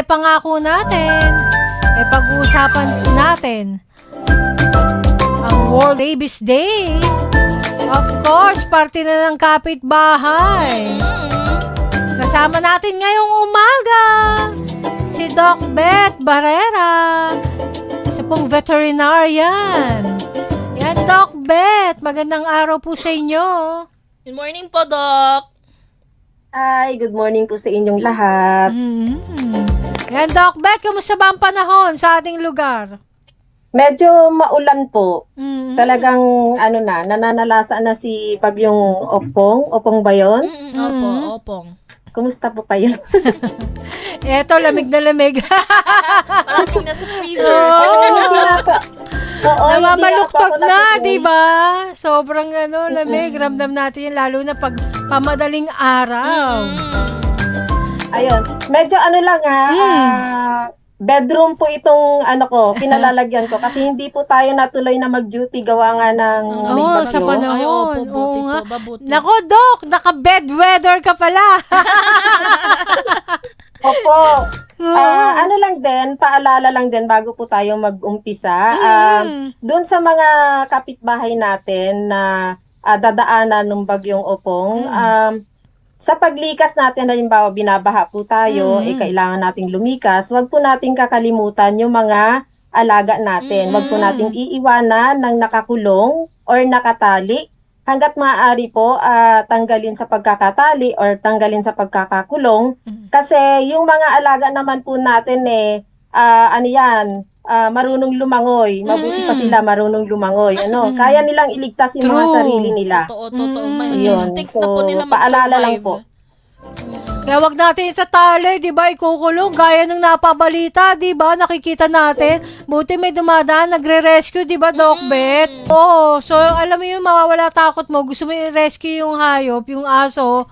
ipangako natin, pag-uusapan natin ang World Rabies Day. Of course, parte na ng kapitbahay. Kasama natin ngayong umaga si Doc Beth Barrera, isa pong veterinarian. Yan, Doc Beth, magandang araw po sa inyo. Good morning po, Doc. Hi, good morning po sa inyong lahat. Yan, Doc Beth, kamusta ba ang panahon sa ating lugar? Medyo maulan po. Talagang nananalasa na si Bagyong Opong. Opong ba yun? Opo, opong. Kumusta po kayo? Eto, lamig na lamig. Parating na sa freezer. Oo, Namamaluktot na, di ba? Sobrang lamig. Ramdam natin yan, lalo na pag pamadaling araw. Ayun, medyo bedroom po itong pinalalagyan ko kasi hindi po tayo natuloy na mag-duty gawa nga ng may bagyo. Sa panahon. Ay, opo, buti Oo nga. po, mabuti. Nako, Doc, naka-bed weather ka pala. Opo. Paalala lang din bago po tayo mag-umpisa. Doon sa mga kapitbahay natin na dadaanan ng bagyong Opong, sa paglikas natin, halimbawa binabaha po tayo, kailangan nating lumikas, wag po nating kakalimutan yung mga alaga natin. Wag po nating iiwanan ng nakakulong or nakatali. Hanggat maaari po, tanggalin sa pagkakatali or tanggalin sa pagkakakulong. Kasi yung mga alaga naman po natin marunong lumangoy. Mabuti pa sila marunong lumangoy. Kaya nilang iligtas yung mga sarili nila. Totoo. May Yun. instinct na po nila paalala lang mag-survive. po. Kaya wag natin sa tali, di ba, ikukulong. Gaya ng napabalita, di ba, nakikita natin. Buti may dumadaan, nagre-rescue, di ba, Doc Beth? Oo, so alam mo yun, mawawala takot mo. Gusto mo i-rescue yung hayop, yung aso.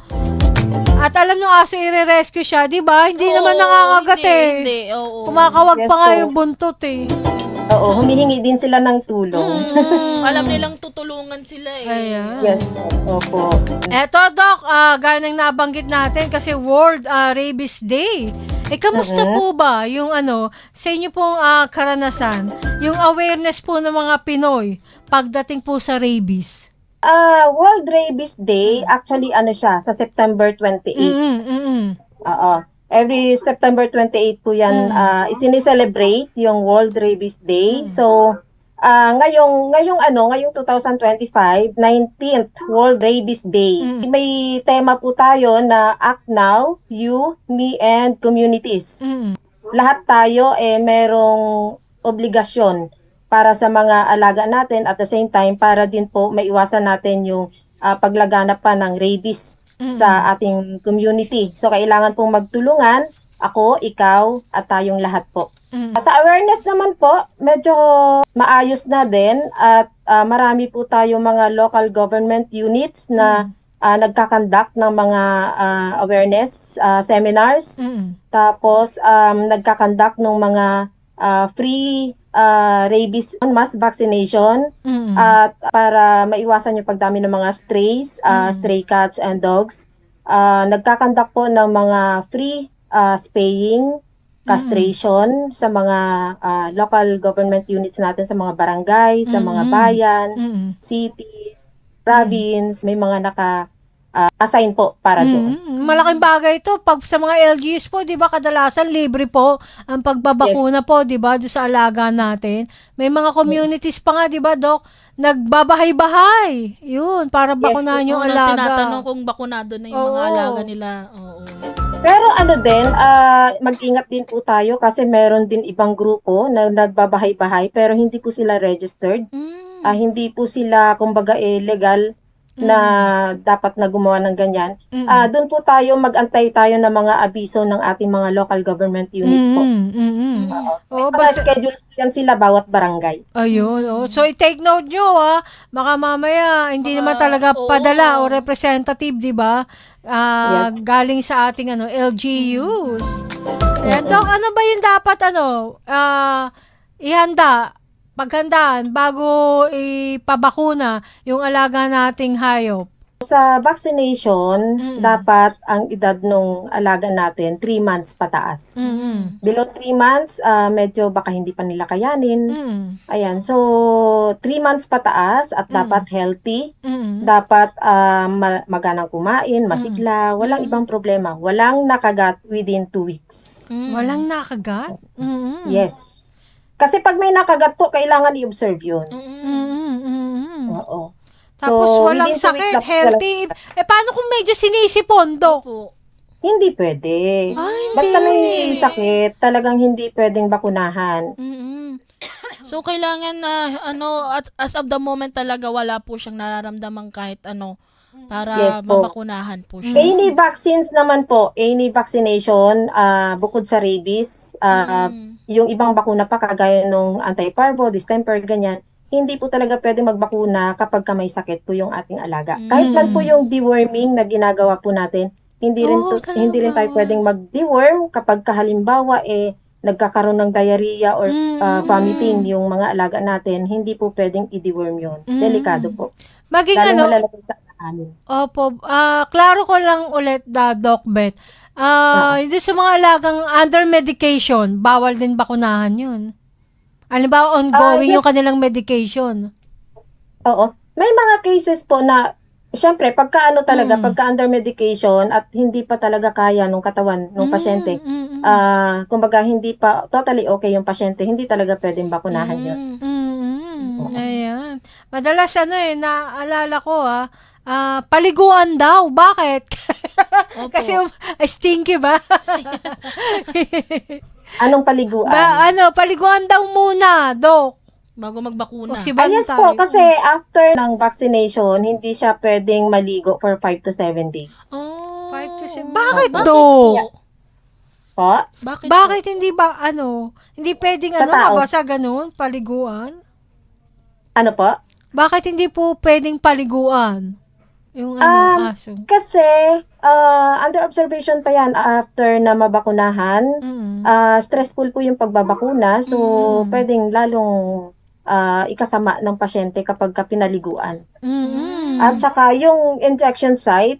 At alam nyo, aso i-rescue siya, di ba? Hindi naman nangangagat Hindi, oo. Kumakawag Yes pa nga po. yung buntot eh. Oo, humihingi din sila ng tulong. Alam nilang tutulungan sila eh. Ayan. Yes, opo. Eto, Doc, gaya ng nabanggit natin kasi World Rabies Day. Kamusta po ba yung sa inyo pong karanasan, yung awareness po ng mga Pinoy pagdating po sa rabies? World Rabies Day, actually siya, sa September 28. Oo. Every September 28 po yan, isinicelebrate yung World Rabies Day. So, ngayong 2025, 19th World Rabies Day. May tema po tayo na Act Now, You, Me, and Communities. Lahat tayo merong obligasyon para sa mga alaga natin at the same time para din po maiwasan natin yung paglaganap pa ng rabies sa ating community. So, kailangan pong magtulungan, ako, ikaw, at tayong lahat po. Sa awareness naman po, medyo maayos na din at marami po tayong mga local government units na nagkakandak ng mga awareness seminars. Tapos, nagkakandak ng mga free rabies mass vaccination at para maiwasan yung pagdami ng mga strays, stray cats and dogs. Nagkakandak po ng mga free spaying, castration sa mga local government units natin sa mga barangay, sa mga bayan, cities, province, may mga assign po para doon. Malaking bagay ito. Pag sa mga LGUs po, di ba, kadalasan libre po ang pagbabakuna po, di ba, doon sa alaga natin. May mga communities pa nga, di ba, Doc, nagbabahay-bahay. Yun, para bakunahan yung alaga. Tinatanong kung bakunado na yung mga alaga nila. Oo. Pero mag-ingat din po tayo kasi meron din ibang grupo na nagbabahay-bahay pero hindi po sila registered. Hindi po sila, kumbaga, legal na dapat na gumawa ng ganyan. Doon po tayo, mag-antay tayo ng mga abiso ng ating mga local government units po. Schedule yan sila bawat barangay. Ayun. So, i-take note nyo, baka mamaya, hindi naman talaga padala o representative, di ba? Yes. Galing sa ating LGUs. Ayan, Doc, ano ba yung dapat paghandaan bago ipabakuna yung alaga nating hayop? Sa vaccination, dapat ang edad nung alaga natin 3 months pataas. Below 3 months, medyo baka hindi pa nila kayanin. Ayan, so 3 months pataas at dapat healthy. Dapat maganang kumain, masigla, walang ibang problema. Walang nakagat within 2 weeks. Walang nakagat? Yes. Kasi pag may nakagat po, kailangan i-observe yun. Oo. Tapos So, walang within 2 weeks sakit, dapat healthy. Paano kung medyo sinisipon, Dok? Opo. Hindi pwede. Basta may sakit, talagang hindi pwedeng bakunahan. So, kailangan na, as of the moment talaga, wala po siyang nararamdaman kahit ano, para Yes po. mabakunahan po siya. Any vaccines naman po, any vaccination, bukod sa rabies, yung ibang bakuna pa kagaya nung anti-parvo, distemper, ganyan, hindi po talaga pwede magbakuna kapag ka may sakit po yung ating alaga. Kahit man po yung deworming na ginagawa po natin, hindi rin tayo pwedeng mag-deworm kapag halimbawa nagkakaroon ng diarrhea or vomiting yung mga alaga natin, hindi po pwedeng i-deworm yun. Delikado po. Maging Lalong malalagay sa anin. Opo, klaro ko lang ulit, Doc Beth. Yung sa mga alagang under medication, bawal din bakunahan yun. Halimbawa, ongoing yung kanilang medication. Oo. May mga cases po na, syempre, pagka under medication at hindi pa talaga kaya nung katawan ng pasyente, kumbaga hindi pa totally okay yung pasyente, hindi talaga pwedeng bakunahan yun. Ayan. Madalas naalala ko paliguan daw. Bakit? Kasi stinky ba? Anong paliguan? Paliguan daw muna, Dok. Bago magbakuna. Yes po, kasi after ng vaccination, hindi siya pwedeng maligo for 5 to 7 days. 5 to 7. Bakit, Dok? Po? Bakit hindi ba, hindi pwedeng, Sa tao. mabasa ganun, paliguan? Ano po? Bakit hindi po pwedeng paliguan? Yung aso. Kasi, under observation pa yan after na mabakunahan. Stressful po yung pagbabakuna. So, pwedeng lalong ikasama ng pasyente kapag pinaliguan. At saka yung injection site,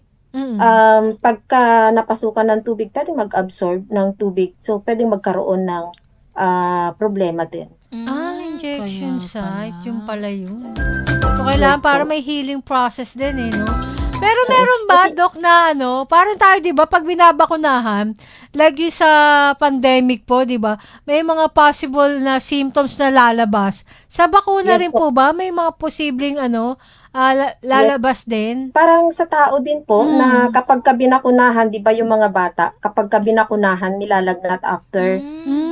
pagka napasukan ng tubig, pwedeng mag-absorb ng tubig. So, pwedeng magkaroon ng problema din. Injection site. Yung pala yun. So, kailangan para may healing process din no? Pero meron ba, Dok, na parang tayo, di ba, pag binabakunahan, like yung sa pandemic po, di ba, may mga possible na symptoms na lalabas. Sa bakuna rin po ba, may mga posibleng lalabas din? Parang sa tao din po, na kapag binakunahan, di ba yung mga bata, kapag binakunahan, nilalagnat after.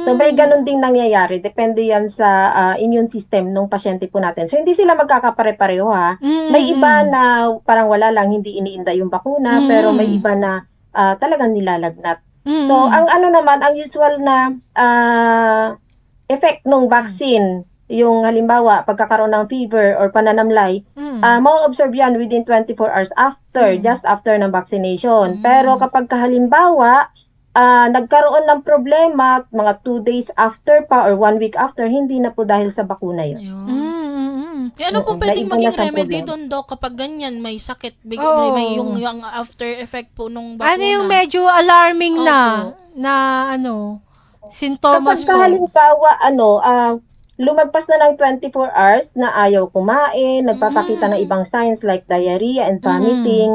So, may ganun ding nangyayari. Depende yan sa immune system ng pasyente po natin. So, hindi sila magkakapare-pareho ha. May iba na parang wala lang, hindi iniinda yung bakuna, pero may iba na talagang nilalagnat. So, ang ang usual na effect ng vaccine, yung halimbawa, pagkakaroon ng fever or pananamlay, ma-observe yan within 24 hours after, just after ng vaccination. Pero kapag halimbawa, nagkaroon ng problema mga 2 days after pa or 1 week after, hindi na po dahil sa bakuna yun. Ano po pwedeng naiba na maging siyang remedy problema. doon, Dok, kapag ganyan, may sakit, may yung after effect po nung bakuna? Ano yung medyo alarming na sintomas Kapag po? halimbawa, lumagpas na ng 24 hours na ayaw kumain, nagpapakita ng ibang signs like diarrhea and vomiting,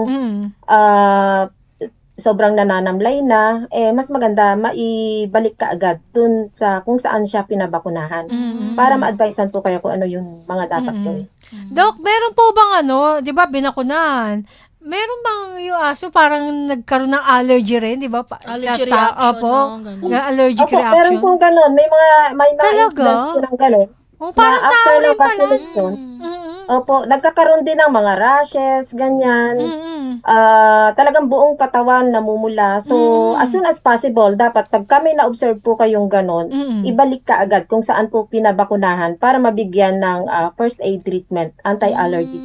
sobrang nananamlay na, mas maganda maibalik ka agad dun sa kung saan siya pinabakunahan para ma-advisean po kayo kung ano yung mga dapat gawin. Dok, meron po bang di ba, binakunahan? Meron bang yung aso parang nagkaroon ng allergy rin, di ba? Allergy reaction, Allergic Opo, reaction. meron pong ganun. May mga Talaga? incidents po ng ganun. Parang Na tao after rin ng pala. vaccination, opo, nagkakaroon din ng mga rashes, ganyan. Talagang buong katawan namumula. So, as soon as possible, dapat pag kami na-observe po kayong ganon, ibalik ka agad kung saan po pinabakunahan para mabigyan ng first aid treatment, anti-allergy.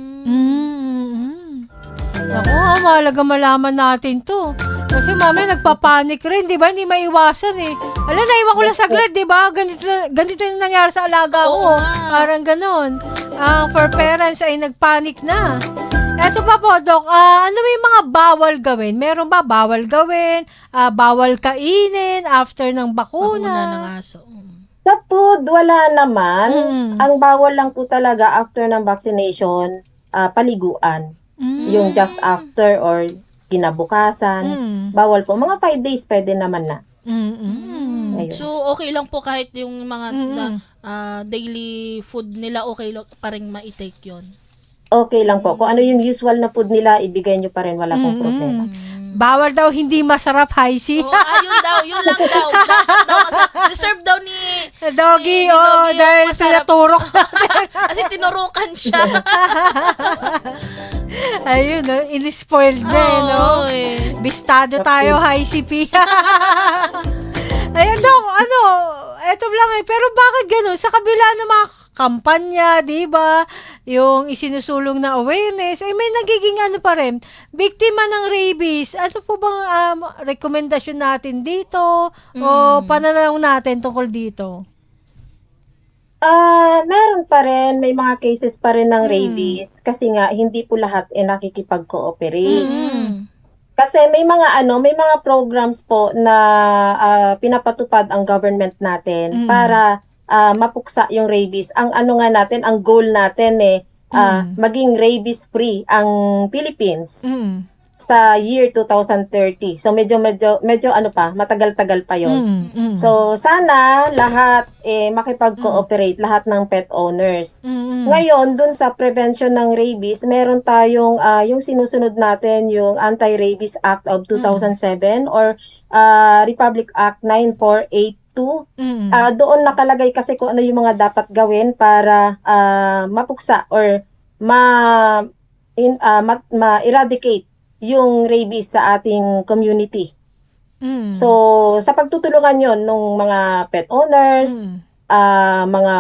Ako, mahalaga malaman natin to. Kasi mamaya nagpapanik rin, di ba? Hindi maiwasan naiwan ko lang saglit, di ba? Ganito yung nangyari sa alaga ko. Parang ganon. For parents ay nagpanik na. Eto pa po, Dok, ano may mga bawal gawin? Meron ba bawal gawin? Bawal kainin after ng Bakuna ng bakuna? aso. Sa food, wala naman. Mm. Ang bawal lang po talaga after ng vaccination, paliguan. Yung just after or kinabukasan. Bawal po. Mga 5 days pwede naman na. Ayun. So, okay lang po kahit yung mga daily food nila, okay pa rin ma-take yun. Okay lang po. Kung ano yung usual na food nila, ibigay nyo pa rin. Wala pong problema. Bawal daw hindi masarap, high C. Oh, ayun daw, yun lang daw. Dapat daw, deserve daw ni Doggy, ni Doggy yung dahil masarap. pinaturok. Kasi tinurukan siya. Ayun, no? In-spoiled na, no? Oo, eh. Bistado tayo, high CP. Ayan, Dok, eto lang eh. Pero bakit ganun? Sa kabila ng mga kampanya, di ba? Yung isinusulong na awareness, ay may nagiging pa rin, biktima ng rabies. Ano po bang rekomendasyon natin dito? O pananaw natin tungkol dito? Meron pa rin, may mga cases pa rin ng rabies kasi nga hindi po lahat nakikipag-cooperate. Kasi may mga programs po na pinapatupad ang government natin para mapuksa yung rabies. Ang ang goal natin maging rabies free ang Philippines sa year 2030. So medyo matagal-tagal pa 'yon. So sana lahat makipag-cooperate, lahat ng pet owners. Ngayon, dun sa prevention ng rabies, meron tayong yung sinusunod natin, yung Anti-Rabies Act of 2007 or Republic Act 9482. Doon nakalagay kasi kung ano yung mga dapat gawin para mapuksa or ma-eradicate yung rabies sa ating community. So, sa pagtutulungan yon ng mga pet owners, mga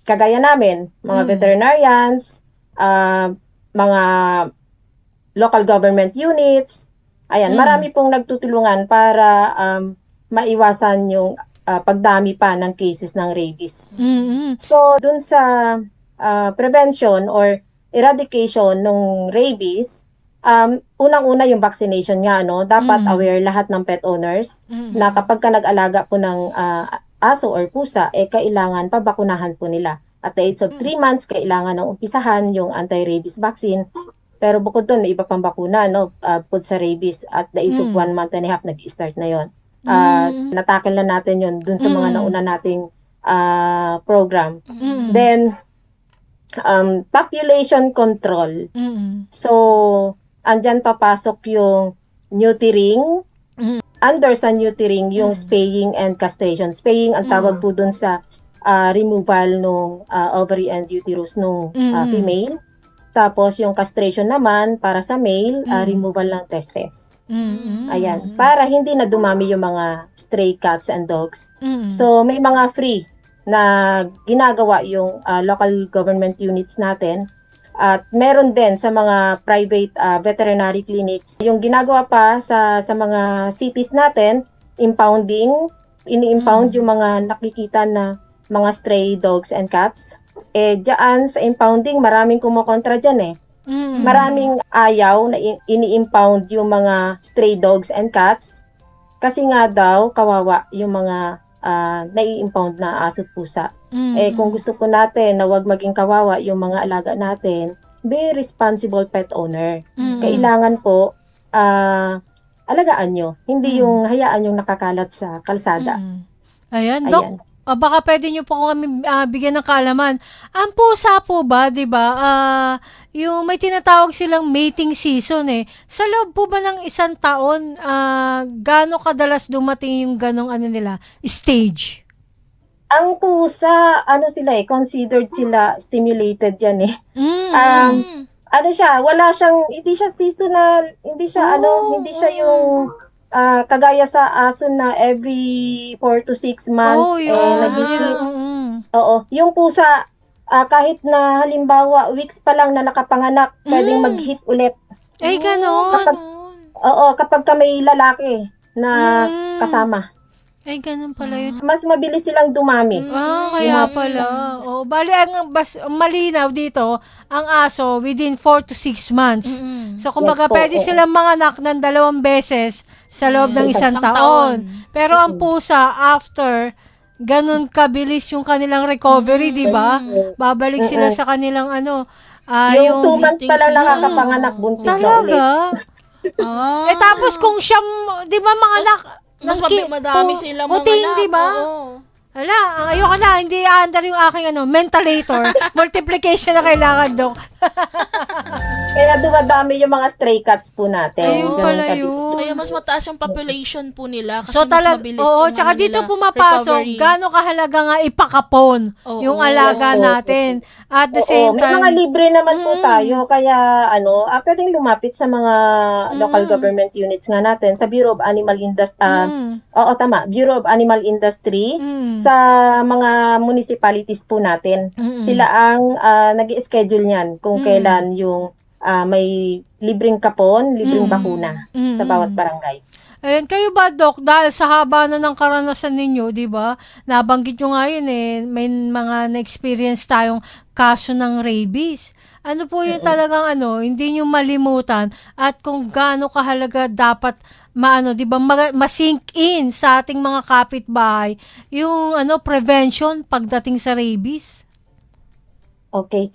kagaya namin, mga veterinarians, mga local government units, ayan, marami pong nagtutulungan para maiwasan yung pagdami pa ng cases ng rabies. So, dun sa prevention or eradication ng rabies, unang-una yung vaccination nga, dapat aware lahat ng pet owners na kapag ka nag-alaga po ng aso or pusa, kailangan pabakunahan po nila. At the age of 3 months, kailangan ng umpisahan yung anti-rabies vaccine. Pero bukod doon, may iba pang bakuna, bukod sa rabies. At the age of 1 month and a half, nag-start na yon. Natakil na natin yon dun sa mga nauna nating program. Then, population control. So, andyan papasok yung neutering. Under sa neutering, yung spaying and castration. Spaying ang tawag po dun sa removal ng ovary and uterus ng female. Tapos, yung castration naman, para sa male, removal ng testes. Ayan. Para hindi na dumami yung mga stray cats and dogs. So, may mga free na ginagawa yung local government units natin. At meron din sa mga private veterinary clinics. Yung ginagawa pa sa mga cities natin, impounding, ini-impound yung mga nakikita na mga stray dogs and cats. Diyan sa impounding, maraming kumukontra dyan Maraming ayaw na ini-impound yung mga stray dogs and cats. Kasi nga daw, kawawa yung mga nai-impound na aso pusa. Kung gusto po natin na wag maging kawawa yung mga alaga natin, be responsible pet owner. Kailangan po alagaan nyo. Hindi yung hayaan yung nakakalat sa kalsada. Ayan, Dok. Baka pwede nyo po kami bigyan ng kaalaman. Ang pusa po ba, di ba, yung may tinatawag silang mating season Sa loob po ba ng isang taon, gaano kadalas dumating yung ganong stage? Ang pusa, considered sila stimulated yan hindi siya seasonal, hindi siya hindi siya yung kagaya sa aso na every 4 to 6 months nag-hit. Oo, yung pusa kahit na halimbawa weeks pa lang na nakapanganak, pwedeng mag-hit ulit. Ganon. Kapag may lalaki na kasama. Ay, ganun pala yun. Mas mabilis silang dumami. Kaya pala. Oh, bali, malinaw dito, ang aso within 4 to 6 months. So, kumbaga, Yes po, pwede oo. silang manganak ng 2 beses sa loob ng isang Isang taon. taon. Pero ang pusa, after, ganun kabilis yung kanilang recovery, di ba? Babalik sila sa kanilang Yung 2 months pa lang season. nakakapanganak, buntis na ulit. talaga. Ah. Tapos kung siyang, di ba, manganak, Mas ng madami silang mga puting, anak. di ba? Oo. Hala, ayoko na, hindi under yung aking mentalator. Multiplication na kailangan, Dok. Kaya dumadami yung mga stray cats po natin. Ayun Ganun pala kabilis. yun. Kaya mas mataas yung population po nila kasi So mas talaga, mabilis oo, yung tsaka ano dito nila, pumapasok, recovery. gaano kahalaga nga ipakapon Oo. yung alaga Yes po. natin. At the Oo, same may mga time, libre naman po tayo. Kaya pwedeng lumapit sa mga local government units nga natin sa Bureau of Animal Industry. Oo, tama. Bureau of Animal Industry sa mga municipalities po natin. Sila ang nag-i-schedule niyan kung kailan yung may libreng kapon, libreng bakuna sa bawat barangay. ayun, kayo ba, Doc, dahil sa haba na ng karanasan ninyo, di ba? Nabanggit nyo nga yun may mga na-experience tayong kaso ng rabies. Ano po yung talagang hindi nyo malimutan at kung gaano kahalaga dapat di ba, ma-sink in sa ating mga kapitbahay yung prevention pagdating sa rabies? Okay.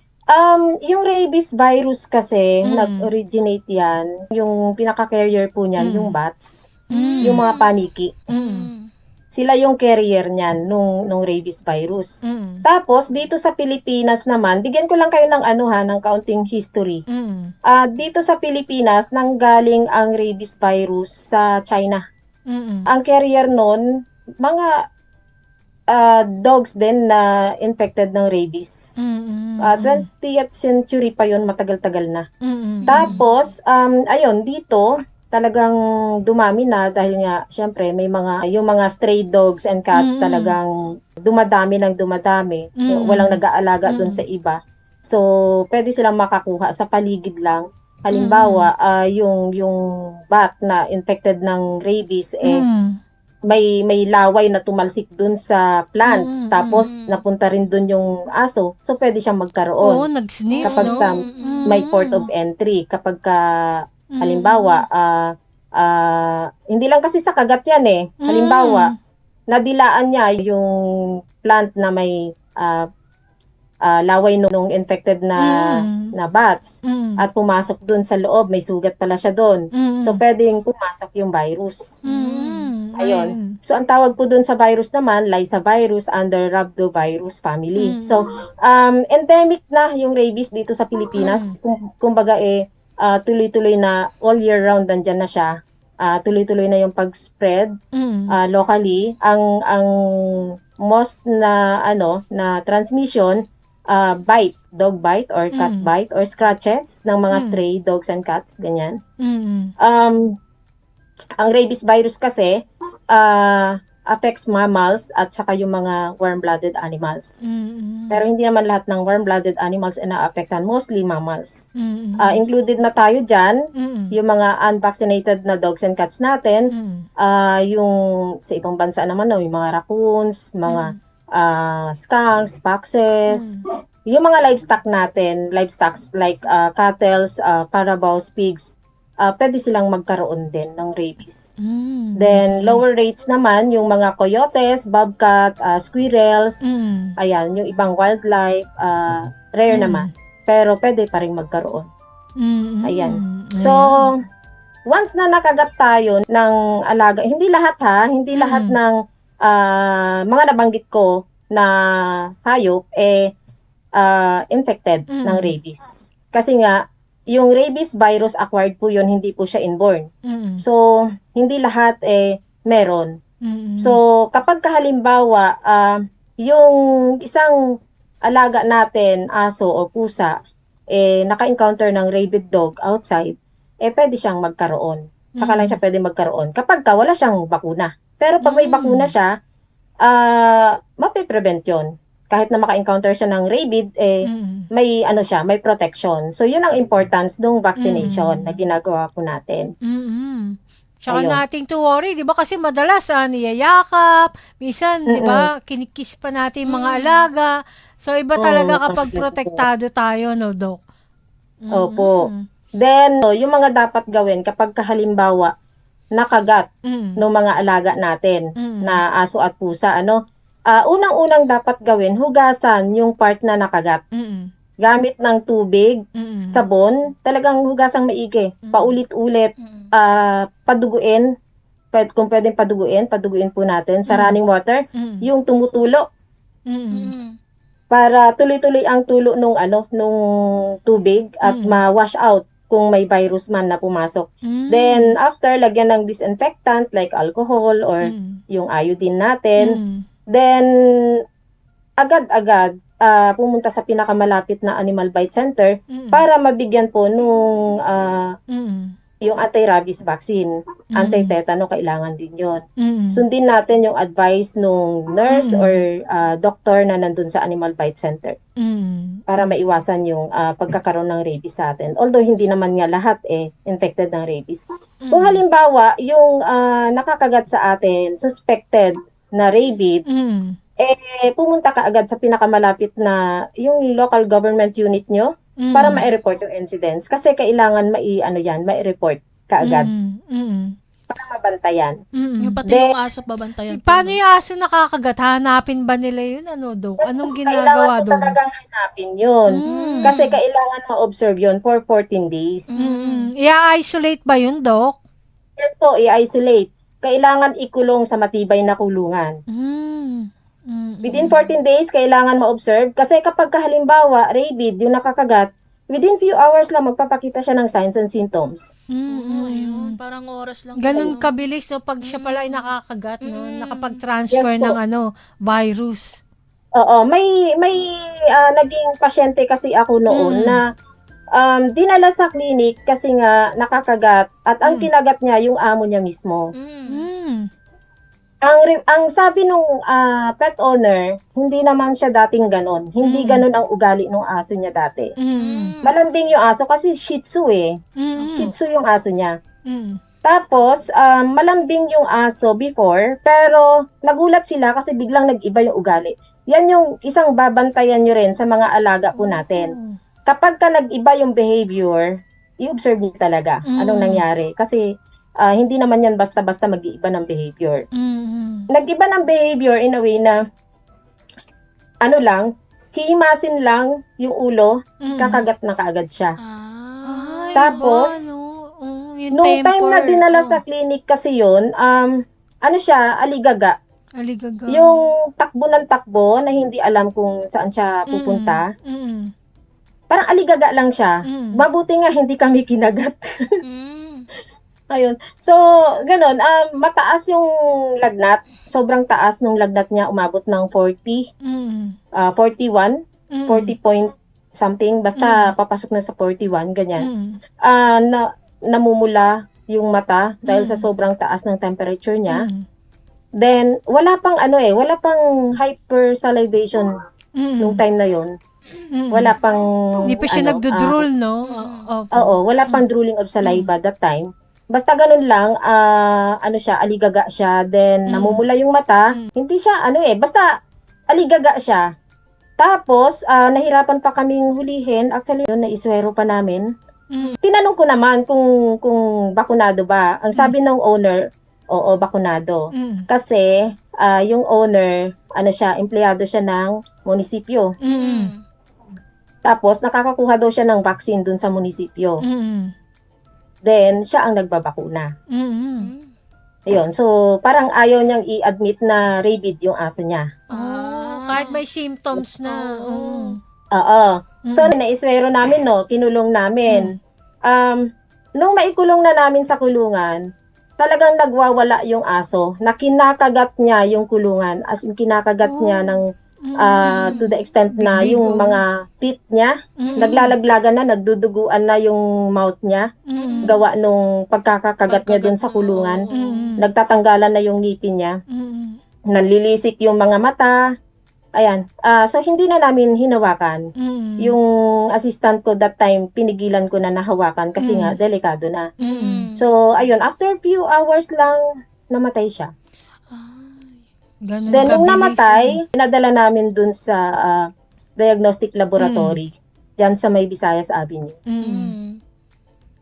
Yung rabies virus kasi, nag-originate yan, yung pinaka-carrier po niyan, yung bats, yung mga paniki. Sila yung carrier niyan nung rabies virus. Tapos, dito sa Pilipinas naman, bigyan ko lang kayo ng ng kaunting history. Dito sa Pilipinas, nanggaling ang rabies virus sa China. Ang carrier nun, mga dogs din na infected ng rabies. 20th century pa yun, matagal-tagal na. Tapos, ayun, dito, talagang dumami na dahil nga, syempre, yung mga stray dogs and cats talagang dumadami ng dumadami. Walang nag-aalaga dun sa iba. So, pwede silang makakuha sa paligid lang. Halimbawa, yung bat na infected ng rabies, may laway na tumalsik dun sa plants, tapos napunta rin dun yung aso, so pwede siyang magkaroon. Oo, nag-sniff, Kapag no? may port of entry, kapag halimbawa, hindi lang kasi sa kagat yan halimbawa, nadilaan niya yung plant na may laway nung infected na bats, at pumasok dun sa loob, may sugat pala siya dun. So, pwedeng pumasok yung virus. Ayun. So, ang tawag po dun sa virus naman, Lyssavirus under Rhabdovirus family. So, endemic na yung rabies dito sa Pilipinas. Kumbaga tuloy-tuloy na all year round nandyan na siya. Tuloy-tuloy na yung pag-spread locally. Ang most na na transmission, bite, dog bite or cat bite or scratches ng mga stray dogs and cats, ganyan. Ang rabies virus kasi affects mammals at saka yung mga warm-blooded animals. Pero hindi naman lahat ng warm-blooded animals ay naapektan, mostly mammals. Included na tayo dyan, yung mga unvaccinated na dogs and cats natin, yung sa ibang bansa naman, yung mga raccoons, mga skunks, foxes, yung mga livestock natin, livestock like cattle, carabaos, pigs, pwede silang magkaroon din ng rabies. Then, lower rates naman, yung mga coyotes, bobcat, squirrels, ayan, yung ibang wildlife, rare naman. Pero pwede pa rin magkaroon. Ayan. So, once na nakagat tayo ng alaga, hindi lahat lahat ng mga nabanggit ko na hayop, infected ng rabies. Kasi nga, yung rabies virus acquired po yun, hindi po siya inborn. So, hindi lahat meron. So, kapag halimbawa, yung isang alaga natin, aso o pusa, naka-encounter ng rabid dog outside, pwede siyang magkaroon. Saka lang siya pwede magkaroon kapag wala siyang bakuna. Pero pag may bakuna siya, mapiprevent yun. Kahit na maka-encounter siya ng rabid, may siya, may protection. So, yun ang importance ng vaccination na ginagawa po natin. Tsaka Ayun. nating to worry, di ba? Kasi madalas, niyayakap, minsan, di ba, kinikis pa natin yung mga alaga. So, iba talaga kapag protektado tayo, no, Dok? Opo. Then, yung mga dapat gawin kapag halimbawa nakagat ng mga alaga natin na aso at pusa, unang-unang dapat gawin, hugasan yung part na nakagat. Gamit ng tubig, sabon, talagang hugasang maigi. Paulit-ulit, paduguin, kung pwedeng paduguin po natin sa running water, yung tumutulo para tuloy-tuloy ang tulo nung tubig at ma-wash out kung may virus man na pumasok. Then after, lagyan ng disinfectant like alcohol or yung iodine natin. Then agad-agad pumunta sa pinakamalapit na animal bite center para mabigyan po nung yung anti-rabies vaccine, anti-tetano, kailangan din yon. Sundin natin yung advice nung nurse or doctor na nandun sa animal bite center para maiwasan yung pagkakaroon ng rabies sa atin. Although hindi naman nga lahat infected ng rabies. Kung halimbawa, yung nakakagat sa atin, suspected na rabies, pumunta ka agad sa pinakamalapit na yung local government unit nyo para ma-report yung incidents. Kasi kailangan mai-report kaagad para mabantayan. Yung pati Then, yung aso babantayan. Paano yung aso nakakagat? Hanapin ba nila yun? Dok? Anong ginagawa kailangan po doon? talagang hanapin yun. Kasi kailangan ma-observe yun for 14 days. I-isolate ba yun, Dok? Yes po, i-isolate. Kailangan ikulong sa matibay na kulungan. Within 14 days, kailangan ma-observe. Kasi kapag halimbawa, rabies, yung nakakagat, within few hours lang magpapakita siya ng signs and symptoms. Ayun, parang oras lang. Ganun kabilis, no? Pag siya pala ay nakakagat, no? Nakapag-transfer Yes po. ng virus. Oo, may naging pasyente kasi ako noon na dinala sa clinic kasi nga nakakagat at ang kinagat niya yung amo niya mismo. Ang sabi nung pet owner, hindi naman siya dating ganon. Hindi ganon ang ugali nung aso niya dati. Malambing yung aso kasi Shih Tzu Shih Tzu yung aso niya. Tapos, malambing yung aso before, pero nagulat sila kasi biglang nag-iba yung ugali. Yan yung isang babantayan nyo rin sa mga alaga po natin. Kapag ka nag-iba yung behavior, i-observe nyo talaga anong nangyari. Kasi, hindi naman yan basta-basta mag-iiba ng behavior. Nag-iba ng behavior in a way na, hihimasin lang yung ulo, kakagat na kaagad siya. Tapos, nung time na dinala sa clinic kasi yun, aligaga. Aligaga. Yung takbo ng takbo na hindi alam kung saan siya pupunta. Parang aligaga lang siya. Mabuti nga hindi kami kinagat. Ayun. So, ganun. Mataas yung lagnat. Sobrang taas nung lagnat niya. Umabot ng 40. 41. 40 point something. Basta papasok na sa 41. Ganyan. Namumula yung mata dahil sa sobrang taas ng temperature niya. Then, wala pang hypersalivation nung time na yon. Wala pang Hindi pa siya nagdudrool, no? Oo, wala pang drooling of saliva that time. Basta ganun lang, aligaga siya, then namumula yung mata. Hindi siya, basta aligaga siya. Tapos, nahirapan pa kaming hulihin. Actually, yun, naiswero pa namin. Tinanong ko naman kung bakunado ba. Ang sabi ng owner, oo, bakunado. Kasi, yung owner, empleyado siya ng munisipyo. Tapos, nakakakuha daw siya ng vaccine dun sa munisipyo. Then, siya ang nagbabakuna. Ayun, so, parang ayaw niyang i-admit na rabies yung aso niya. Kahit may symptoms na. Oo. So, naiswero namin, kinulong namin. Nung maikulong na namin sa kulungan, talagang nagwawala yung aso, na kinakagat niya yung kulungan, as in kinakagat niya ng to the extent na yung mga teeth niya, naglalaglagan na, nagduduguan na yung mouth niya, gawa nung pagkakagat niya dun sa kulungan, nagtatanggalan na yung ngipin niya, nanlilisik yung mga mata, Ayan. So hindi na namin hinawakan. Yung assistant ko that time, pinigilan ko na nahawakan kasi nga delikado na. So ayun, after few hours lang namatay siya. Ganun Then nung kabilis. namatay, pinadala namin dun sa diagnostic laboratory diyan sa May Visayas Avenue.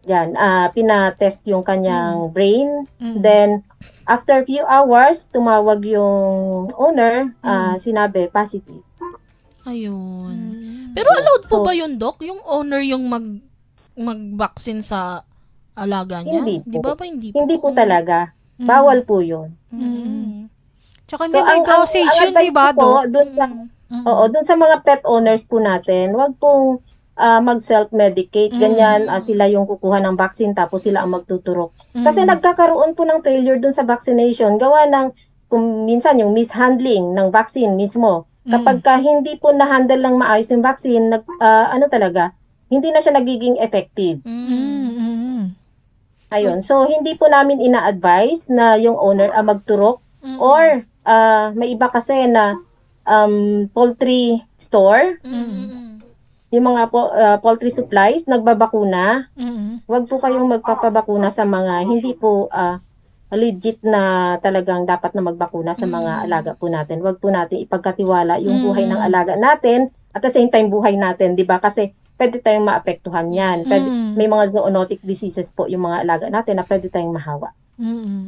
Diyan, pinatest yung kanyang brain. Then after few hours, tumawag yung owner, sinabi positive. Ayun. Pero allowed po So, ba yun, Doc? Yung owner yung mag-vaccine sa alaga niya? Hindi Di po. ba hindi po? Hindi po talaga. Bawal po yun. Tsaka hindi may dosage yun, advice di ba, ko po, Dok? dun sa, dun sa mga pet owners po natin, wag pong mag-self-medicate. Ganyan, sila yung kukuha ng vaccine tapos sila ang magtuturok. Kasi nagkakaroon po ng failure dun sa vaccination. Gawa ng, kung minsan yung mishandling ng vaccine mismo. Kapag hindi po na-handle ng maayos yung vaccine, talaga, hindi na siya nagiging effective. Ayun. So, hindi po namin ina-advise na yung owner magturok or may iba kasi na poultry store, yung mga poultry supplies, nagbabakuna. Huwag po kayong magpapabakuna sa mga hindi po legit na talagang dapat na magbakuna sa mga alaga po natin. Huwag po natin ipagkatiwala yung buhay ng alaga natin at the same time buhay natin, di ba? Kasi pwede tayong maapektuhan yan. May mga zoonotic diseases po yung mga alaga natin na pwede tayong mahawa.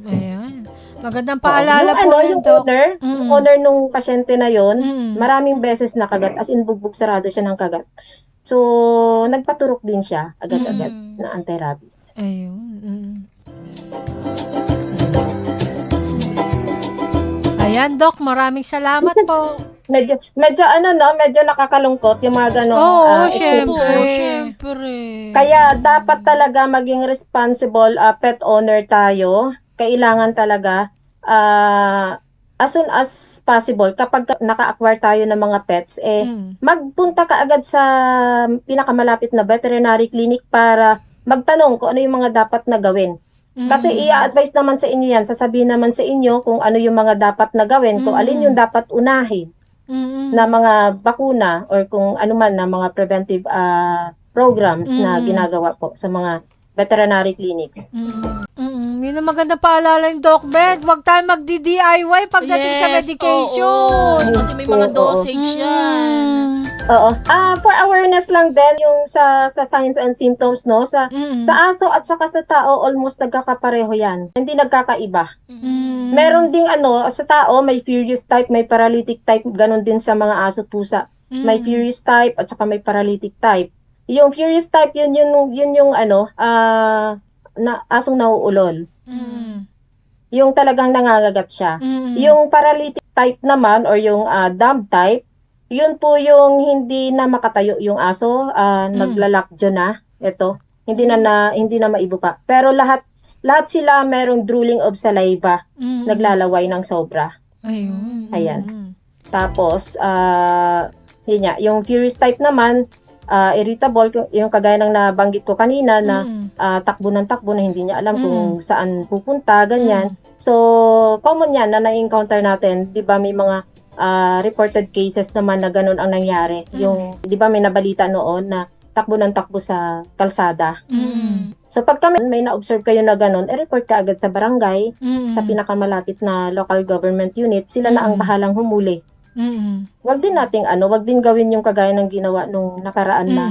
Ayan. Magandang paalala po yan, Yung Dok. owner nung pasyente na yon, maraming beses nakagat, as in bugbog sarado siya ng kagat. So, nagpaturok din siya agad-agad na anti-rabies. Ayun. Ayan, Dok. Maraming salamat po. Medyo nakakalungkot yung mga ganong Oo, example. Syempre. Kaya dapat talaga maging responsible pet owner tayo. Kailangan talaga as soon as possible kapag naka-acquire tayo ng mga pets, magpunta ka agad sa pinakamalapit na veterinary clinic para magtanong kung ano yung mga dapat na gawin. Kasi i-advise naman sa inyo yan, sasabihin naman sa inyo kung ano yung mga dapat na gawin, kung alin yung dapat unahin na mga bakuna or kung ano man na mga preventive programs na ginagawa po sa mga veterinary clinics. Yun ang maganda paalala yung Doc Bed. Huwag tayo magdi-DIY pagdating sa medication. Oo. Kasi may mga dosage yan. Oo. For awareness lang din yung sa signs and symptoms, no? Sa aso at saka sa tao, almost nagkakapareho yan. Hindi nagkakaiba. Meron ding sa tao, may furious type, may paralytic type, ganun din sa mga aso pusa. May furious type at saka may paralytic type. Yung furious type, yun yung asong nauulol. Yung talagang nangangagat siya. Yung paralytic type naman or yung dumb type, yun po yung hindi na makatayo yung aso, naglalakjo na. Ito, hindi na maibuka. Pero lahat sila merong drooling of saliva, naglalaway ng sobra. Ayun. Ayan. Tapos yun nga, yung furious type naman, irritable, yung kagaya ng nabanggit ko kanina na takbo ng takbo na hindi niya alam kung saan pupunta, ganyan. So, common yan na na-encounter natin. Di ba may mga reported cases naman na ganun ang nangyari. Yung, di ba may nabalita noon na takbo ng takbo sa kalsada. So, pag may na-observe kayo na ganun, report ka agad sa barangay, sa pinakamalapit na local government unit, sila na ang bahalang humuli. Wag din gawin yung kagaya ng ginawa nung nakaraan na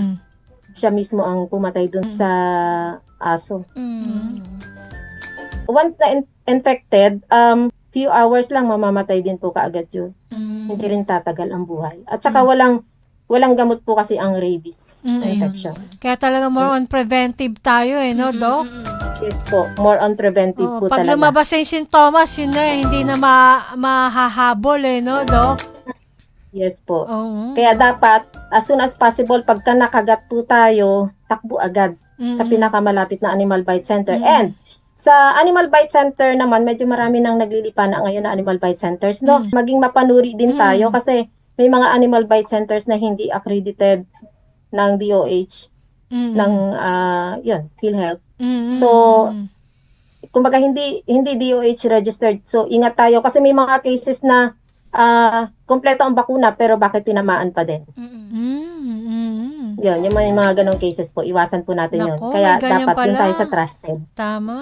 siya mismo ang pumatay dun sa aso. Once na infected, few hours lang mamamatay din po kaagad yun. Hindi rin tatagal ang buhay. At saka walang gamot po kasi ang rabies infection. Kaya talaga more on preventive tayo no, Doc? Yes po, more on preventive po pag talaga. lumabas na yung sintomas, yun na hindi na mahahabol no, Doc? Yes po. Oo. Kaya dapat, as soon as possible, pagka nakagat po tayo, takbo agad sa pinakamalapit na Animal Bite Center. And sa Animal Bite Center naman, medyo marami nang naglilipa na ngayon na Animal Bite Centers, no? Maging mapanuri din tayo kasi may mga Animal Bite Centers na hindi accredited ng DOH, ng PhilHealth. So, kumbaga hindi DOH registered. So, ingat tayo kasi may mga cases na kumpleto ang bakuna pero bakit tinamaan pa din? Yun, yung mga ganong cases po, iwasan po natin yun. Nako, Kaya may ganyan dapat dun pala. tayo sa trusted. Tama.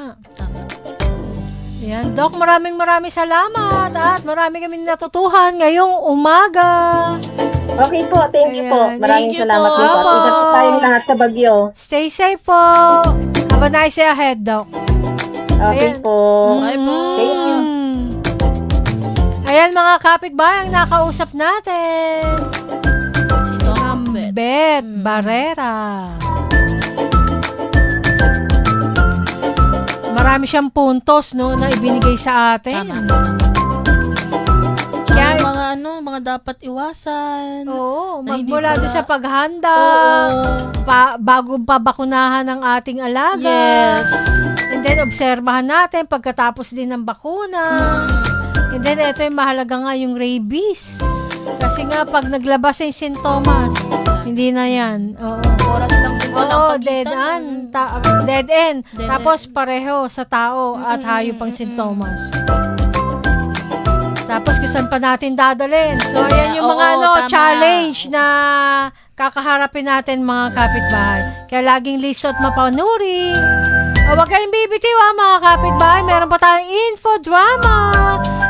Yan, Doc, maraming salamat at marami kami natutuhan ngayong umaga. Okay po, thank you po. Ayan. Maraming Thank you salamat po. din po. At ingat po tayong lahat sa bagyo. Stay safe po. Have a nice day ahead, Doc. Okay Ayan. po. Bye po. Thank you. Ayan mga kapitbahay ang nakausap natin. Si Doc Bet. Bet Barrera. Marami siyang puntos no na ibinigay sa atin. Tama. Kaya- Kaya mga mga dapat iwasan. Oo, Na hindi magmula pala- doon sa paghanda, bago babakunahan ng ating alaga. Yes. And then, obserbahan natin pagkatapos din ng bakuna. And then, ito yung mahalaga nga yung rabies. Kasi nga, pag naglabas yung sintomas, hindi na yan. Oo. Oras lang din walang Oo, pagitan. dead end. Dead end. Dead Tapos, pareho sa tao at hayop ang sintomas. Tapos, kung saan pa natin dadalhin. So, ayan yung mga Oo, tama. challenge na kakaharapin natin mga kapitbahay. Kaya laging listo at mapanuri. O, huwag kayong bibitiw mga kapitbahay. Meron pa tayong infodrama.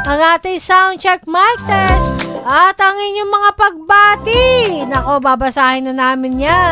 Ang ating soundcheck mic test. At ang inyong mga pagbati. Nako, babasahin na namin yan.